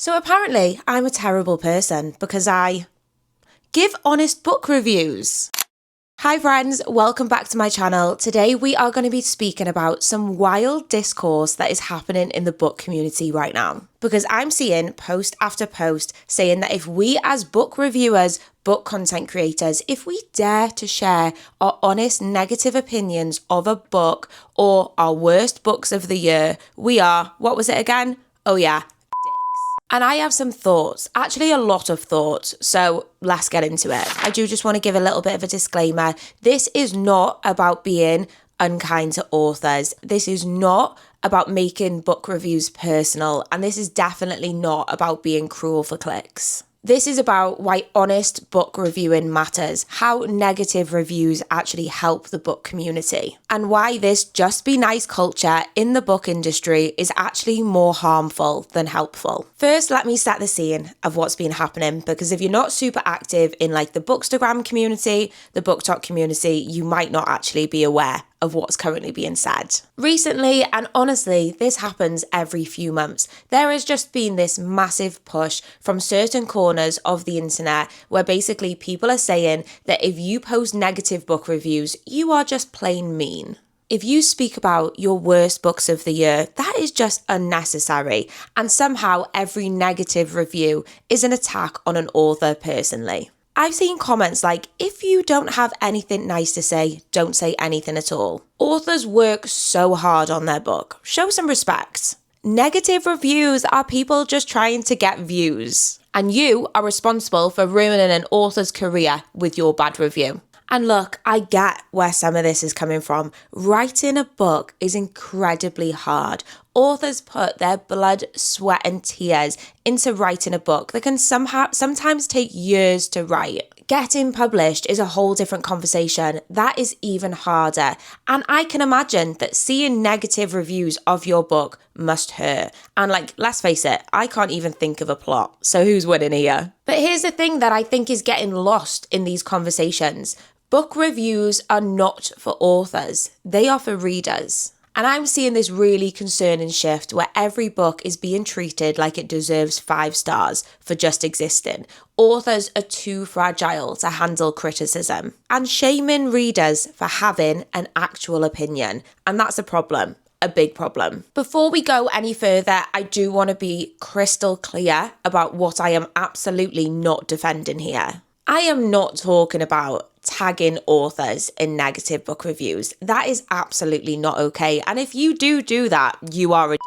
So apparently I'm a terrible person because I give honest book reviews. Hi friends, welcome back to my channel. Today we are going to be speaking about some wild discourse that is happening in the book community right now. Because I'm seeing post after post saying that if we as book reviewers, book content creators, if we dare to share our honest negative opinions of a book or our worst books of the year, we are, what was it again? Oh yeah, and I have some thoughts, actually a lot of thoughts, so let's get into it. I do just want to give a little bit of a disclaimer. This is not about being unkind to authors. This is not about making book reviews personal, and this is definitely not about being cruel for clicks. This is about why honest book reviewing matters, how negative reviews actually help the book community, and why this just be nice culture in the book industry is actually more harmful than helpful. First, let me set the scene of what's been happening, because if you're not super active in like the Bookstagram community, the BookTok community, you might not actually be aware of what's currently being said. Recently, and honestly, this happens every few months, there has just been this massive push from certain corners of the internet where basically people are saying that if you post negative book reviews, you are just plain mean. If you speak about your worst books of the year, that is just unnecessary, and somehow every negative review is an attack on an author personally. I've seen comments like, if you don't have anything nice to say, don't say anything at all. Authors work so hard on their book. Show some respect. Negative reviews are people just trying to get views. And you are responsible for ruining an author's career with your bad review. And look, I get where some of this is coming from. Writing a book is incredibly hard. Authors put their blood, sweat and tears into writing a book that can sometimes take years to write. Getting published is a whole different conversation. That is even harder. And I can imagine that seeing negative reviews of your book must hurt. And let's face it, I can't even think of a plot. So who's winning here? But here's the thing that I think is getting lost in these conversations. Book reviews are not for authors. They are for readers. And I'm seeing this really concerning shift where every book is being treated like it deserves 5 stars for just existing. Authors are too fragile to handle criticism and shaming readers for having an actual opinion. And that's a problem. A big problem. Before we go any further, I do want to be crystal clear about what I am absolutely not defending here. I am not talking about tagging authors in negative book reviews. That is absolutely not okay. And if you do that, you are a dick.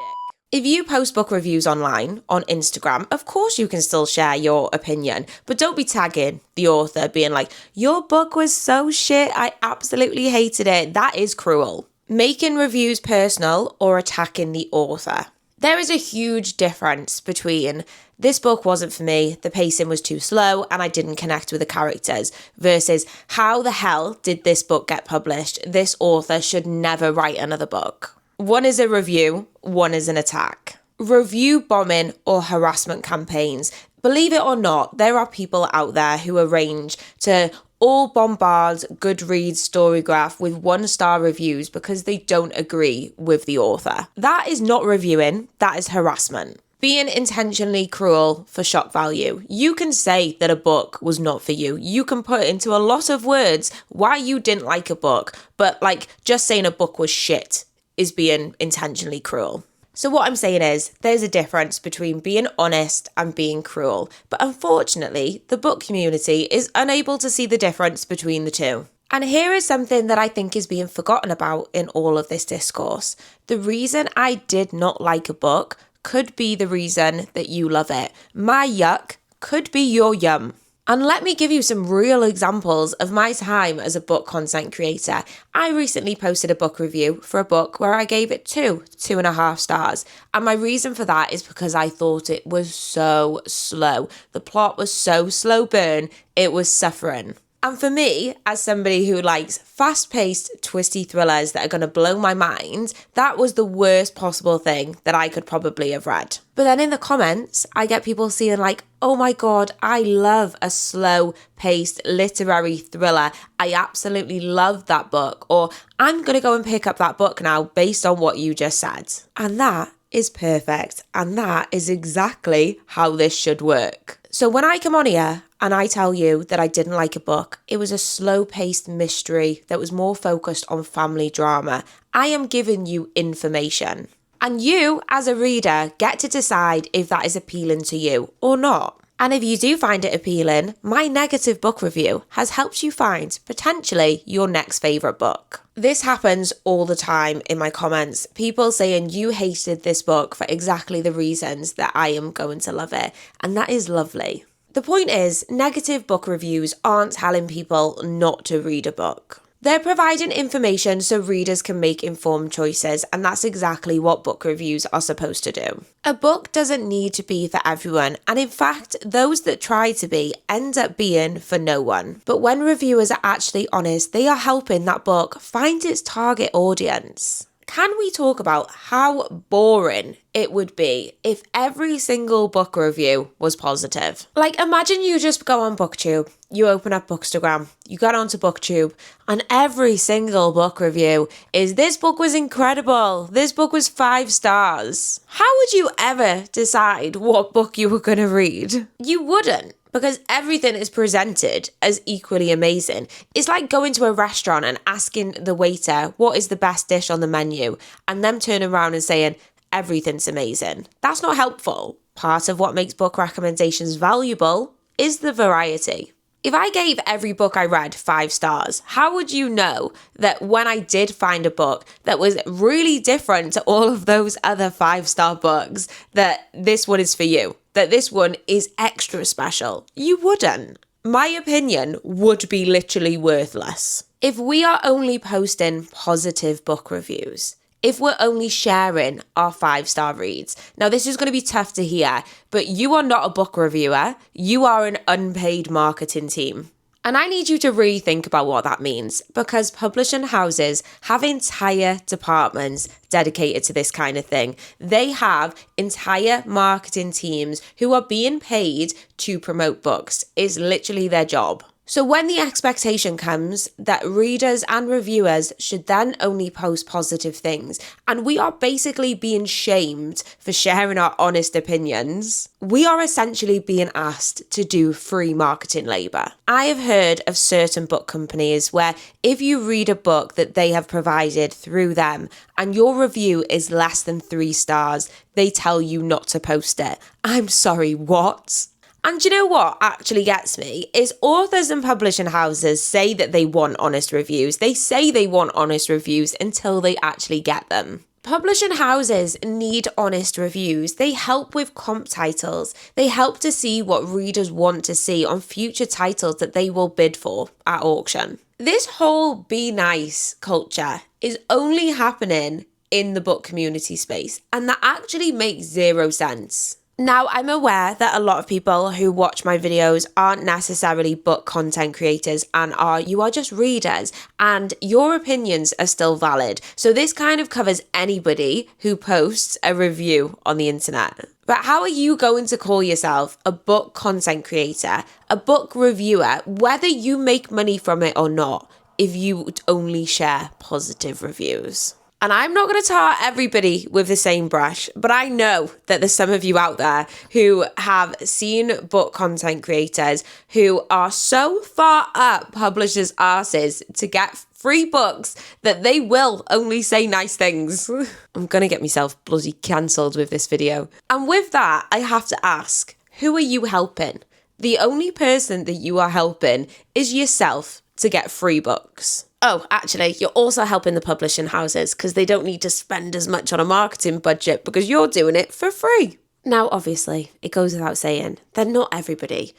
If you post book reviews online, on Instagram, of course you can still share your opinion, but don't be tagging the author being like, your book was so shit, I absolutely hated it. That is cruel. Making reviews personal or attacking the author. There is a huge difference between this book wasn't for me, the pacing was too slow and I didn't connect with the characters, versus how the hell did this book get published? This author should never write another book. One is a review, one is an attack. Review bombing or harassment campaigns. Believe it or not, there are people out there who arrange to all bombard Goodreads Storygraph with 1-star reviews because they don't agree with the author. That is not reviewing, that is harassment. Being intentionally cruel for shock value. You can say that a book was not for you. You can put into a lot of words why you didn't like a book, but just saying a book was shit is being intentionally cruel. So what I'm saying is, there's a difference between being honest and being cruel. But unfortunately, the book community is unable to see the difference between the two. And here is something that I think is being forgotten about in all of this discourse. The reason I did not like a book could be the reason that you love it. My yuck could be your yum. And let me give you some real examples of my time as a book content creator. I recently posted a book review for a book where I gave it 2.5 stars. And my reason for that is because I thought it was so slow. The plot was so slow burn, it was suffering. And for me, as somebody who likes fast-paced, twisty thrillers that are going to blow my mind, that was the worst possible thing that I could probably have read. But then in the comments, I get people saying like, oh my God, I love a slow-paced literary thriller. I absolutely love that book. Or I'm going to go and pick up that book now based on what you just said. And that is perfect, and that is exactly how this should work. So when I come on here and I tell you that I didn't like a book, it was a slow-paced mystery that was more focused on family drama, I am giving you information. And you, as a reader, get to decide if that is appealing to you or not. And if you do find it appealing, my negative book review has helped you find potentially your next favourite book. This happens all the time in my comments. People saying you hated this book for exactly the reasons that I am going to love it. And that is lovely. The point is, negative book reviews aren't telling people not to read a book. They're providing information so readers can make informed choices, and that's exactly what book reviews are supposed to do. A book doesn't need to be for everyone, and in fact, those that try to be end up being for no one. But when reviewers are actually honest, they are helping that book find its target audience. Can we talk about how boring it would be if every single book review was positive? Like, imagine you just go on BookTube, you open up Bookstagram, you get onto BookTube, and every single book review is, this book was incredible, this book was 5 stars. How would you ever decide what book you were going to read? You wouldn't. Because everything is presented as equally amazing. It's like going to a restaurant and asking the waiter what is the best dish on the menu, and them turning around and saying everything's amazing. That's not helpful. Part of what makes book recommendations valuable is the variety. If I gave every book I read 5 stars, how would you know that when I did find a book that was really different to all of those other 5-star books, that this one is for you? That this one is extra special? You wouldn't. My opinion would be literally worthless. If we are only posting positive book reviews, if we're only sharing our 5-star reads, now this is going to be tough to hear, but you are not a book reviewer, you are an unpaid marketing team. And I need you to really think about what that means, because publishing houses have entire departments dedicated to this kind of thing. They have entire marketing teams who are being paid to promote books. It's literally their job. So when the expectation comes that readers and reviewers should then only post positive things, and we are basically being shamed for sharing our honest opinions, we are essentially being asked to do free marketing labour. I have heard of certain book companies where if you read a book that they have provided through them and your review is less than 3 stars, they tell you not to post it. I'm sorry, what? And you know what actually gets me is authors and publishing houses say that they want honest reviews. They say they want honest reviews until they actually get them. Publishing houses need honest reviews. They help with comp titles. They help to see what readers want to see on future titles that they will bid for at auction. This whole be nice culture is only happening in the book community space, and that actually makes 0 sense. Now, I'm aware that a lot of people who watch my videos aren't necessarily book content creators and you are just readers, and your opinions are still valid. So this kind of covers anybody who posts a review on the internet. But how are you going to call yourself a book content creator, a book reviewer, whether you make money from it or not, if you only share positive reviews? And I'm not going to tar everybody with the same brush, but I know that there's some of you out there who have seen book content creators who are so far up publishers' arses to get free books that they will only say nice things. I'm going to get myself bloody cancelled with this video. And with that, I have to ask, who are you helping? The only person that you are helping is yourself to get free books. Oh, actually, you're also helping the publishing houses because they don't need to spend as much on a marketing budget because you're doing it for free. Now, obviously, it goes without saying that not everybody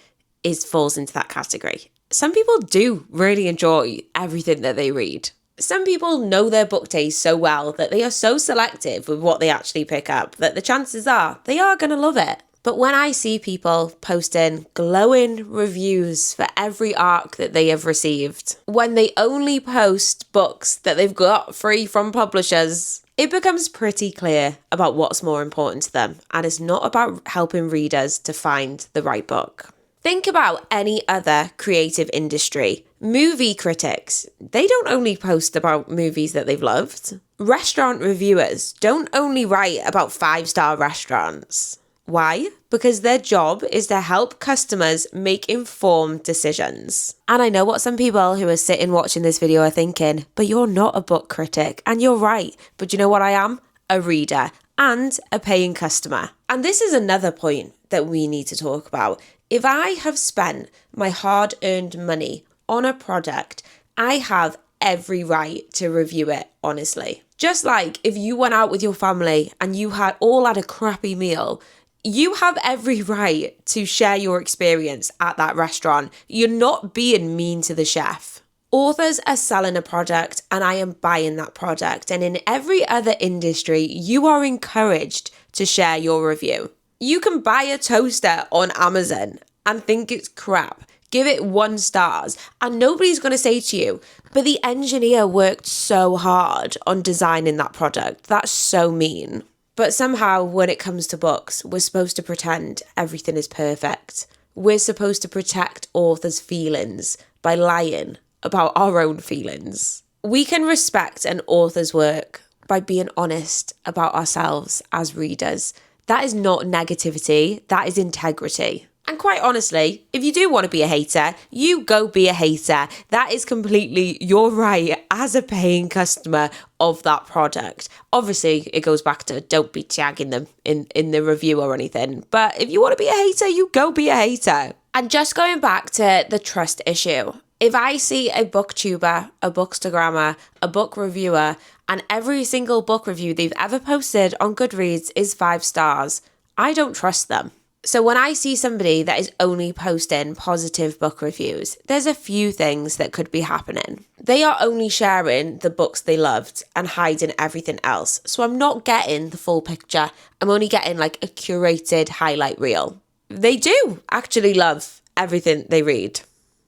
falls into that category. Some people do really enjoy everything that they read. Some people know their book taste so well that they are so selective with what they actually pick up that the chances are they are going to love it. But when I see people posting glowing reviews for every arc that they have received, when they only post books that they've got free from publishers, it becomes pretty clear about what's more important to them. And it's not about helping readers to find the right book. Think about any other creative industry. Movie critics, they don't only post about movies that they've loved. Restaurant reviewers don't only write about 5-star restaurants. Why? Because their job is to help customers make informed decisions. And I know what some people who are sitting watching this video are thinking, but you're not a book critic, and you're right. But you know what I am? A reader and a paying customer. And this is another point that we need to talk about. If I have spent my hard-earned money on a product, I have every right to review it honestly. Just like if you went out with your family and you all had a crappy meal, you have every right to share your experience at that restaurant. You're not being mean to the chef. Authors are selling a product and I am buying that product. And in every other industry, you are encouraged to share your review. You can buy a toaster on Amazon and think it's crap. Give it 1 star and nobody's going to say to you, but the engineer worked so hard on designing that product. That's so mean. But somehow when it comes to books, we're supposed to pretend everything is perfect. We're supposed to protect authors' feelings by lying about our own feelings. We can respect an author's work by being honest about ourselves as readers. That is not negativity, that is integrity. And quite honestly, if you do want to be a hater, you go be a hater. That is completely your right as a paying customer of that product. Obviously, it goes back to don't be tagging them in the review or anything. But if you want to be a hater, you go be a hater. And just going back to the trust issue, if I see a booktuber, a bookstagrammer, a book reviewer, and every single book review they've ever posted on Goodreads is 5 stars, I don't trust them. So when I see somebody that is only posting positive book reviews, there's a few things that could be happening. They are only sharing the books they loved and hiding everything else. So I'm not getting the full picture. I'm only getting like a curated highlight reel. They do actually love everything they read.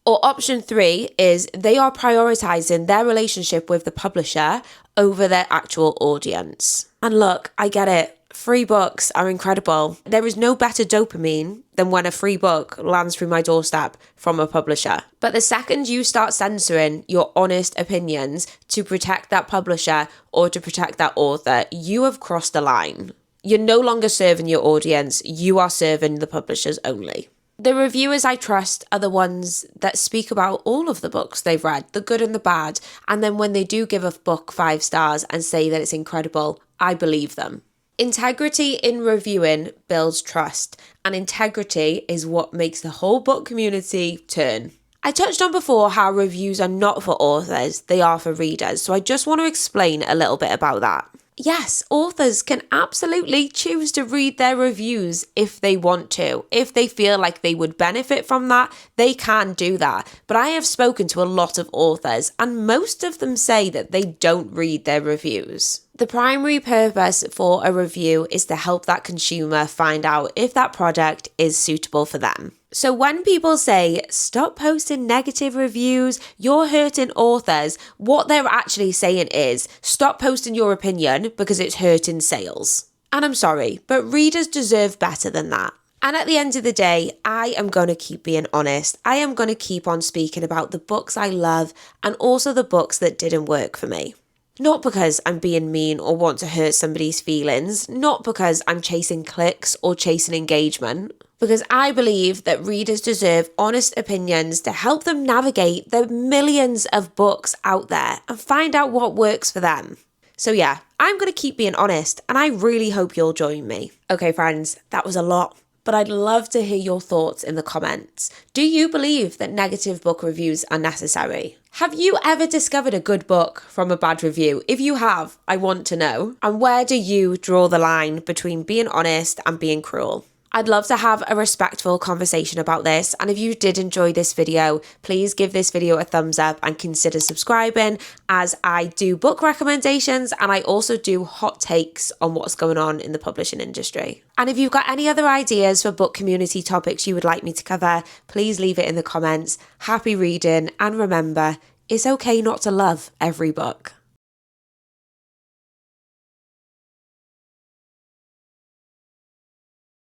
Or option 3 is they are prioritizing their relationship with the publisher over their actual audience. And look, I get it. Free books are incredible. There is no better dopamine than when a free book lands through my doorstep from a publisher. But the second you start censoring your honest opinions to protect that publisher or to protect that author, you have crossed the line. You're no longer serving your audience, you are serving the publishers only. The reviewers I trust are the ones that speak about all of the books they've read, the good and the bad, and then when they do give a book 5 stars and say that it's incredible, I believe them. Integrity in reviewing builds trust, and integrity is what makes the whole book community turn. I touched on before how reviews are not for authors, they are for readers, so I just want to explain a little bit about that. Yes, authors can absolutely choose to read their reviews if they want to. If they feel like they would benefit from that, they can do that. But I have spoken to a lot of authors, and most of them say that they don't read their reviews. The primary purpose for a review is to help that consumer find out if that product is suitable for them. So when people say, stop posting negative reviews, you're hurting authors, what they're actually saying is, stop posting your opinion because it's hurting sales. And I'm sorry, but readers deserve better than that. And at the end of the day, I am going to keep being honest. I am going to keep on speaking about the books I love and also the books that didn't work for me. Not because I'm being mean or want to hurt somebody's feelings, not because I'm chasing clicks or chasing engagement, because I believe that readers deserve honest opinions to help them navigate the millions of books out there and find out what works for them. So yeah, I'm going to keep being honest, and I really hope you'll join me. Okay friends, that was a lot, but I'd love to hear your thoughts in the comments. Do you believe that negative book reviews are necessary? Have you ever discovered a good book from a bad review? If you have, I want to know. And where do you draw the line between being honest and being cruel? I'd love to have a respectful conversation about this, and if you did enjoy this video, please give this video a thumbs up and consider subscribing, as I do book recommendations and I also do hot takes on what's going on in the publishing industry. And if you've got any other ideas for book community topics you would like me to cover, please leave it in the comments. Happy reading, and remember, it's okay not to love every book.